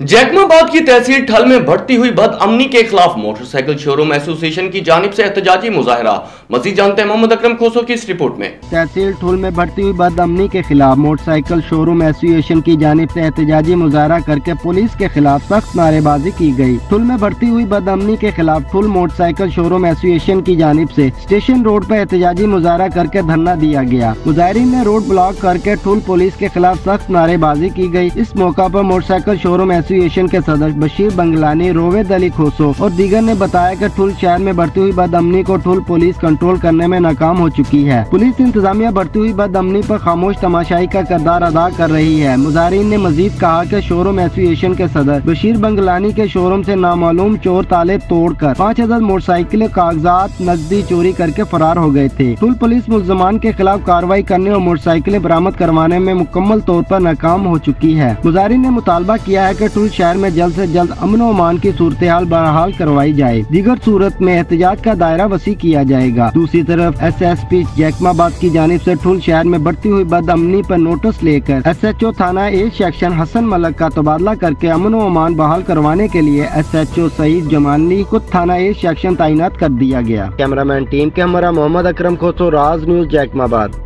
जैकमाबाद की तहसील ठल में बढ़ती हुई बदअमनी के खिलाफ मोटरसाइकिल शोरूम एसोसिएशन की जानिब से एहतजाजी मुजाहरा। मजीद जानते हैं मोहम्मद अकरम खोसो की इस रिपोर्ट में। तहसील ठुल में बढ़ती हुई बदअमनी के खिलाफ मोटरसाइकिल शोरूम एसोसिएशन की जानिब से एहतजाजी मुजाहरा करके पुलिस के खिलाफ सख्त नारेबाजी की गई। ठुल में बढ़ती हुई बदअमनी के खिलाफ ठुल मोटरसाइकिल शोरूम एसोसिएशन की जानिब से स्टेशन रोड पर एहतजाजी मुजाहरा करके धरना दिया गया। मुजाहिरीन ने रोड ब्लॉक करके ठुल पुलिस के खिलाफ सख्त नारेबाजी की गई। इस मौका पर मोटरसाइकिल शोरूम एसोसिएशन के सदस्य बशीर बंगलानी, रोवेद अली खोसो और दीगर ने बताया कि ठुल शहर में बढ़ती हुई बदअमनी को ठुल पुलिस कंट्रोल करने में नाकाम हो चुकी है। पुलिस इंतजामिया बढ़ती हुई बदअमनी पर खामोश तमाशाई का किरदार अदा कर रही है। मुजाहिरीन ने मजीद कहा कि शोरूम एसोसिएशन के सदस्य बशीर बंगलानी के शोरूम से नामालूम चोर ताले तोड़कर 5000 मोटरसाइकिल कागजात नकदी चोरी करके फरार हो गए थे। ठुल पुलिस मुल्जमान के खिलाफ कार्रवाई करने और मोटरसाइकिलें बरामद करवाने में मुकम्मल तौर पर नाकाम हो चुकी है। मुजाहिरीन ने मुतालबा किया है कि ठुल शहर में जल्द से जल्द अमन और अमान की सूरत हाल बहाल करवाई जाए। दीगर सूरत में एहतजाज का दायरा वसी किया जाएगा। दूसरी तरफ SSP जैकमाबाद की जानिब से ठुल शहर में बढ़ती हुई बदअमनी पर नोटिस लेकर SHO थाना A सेक्शन हसन मलक का तबादला करके अमन और अमान बहाल करवाने के लिए SHO सईद जमाली को थाना A सेक्शन तैनात कर दिया गया। कैमरामैन टीम के हमारा मोहम्मद अकरम खोसो, राज न्यूज़ जैकमाबाद।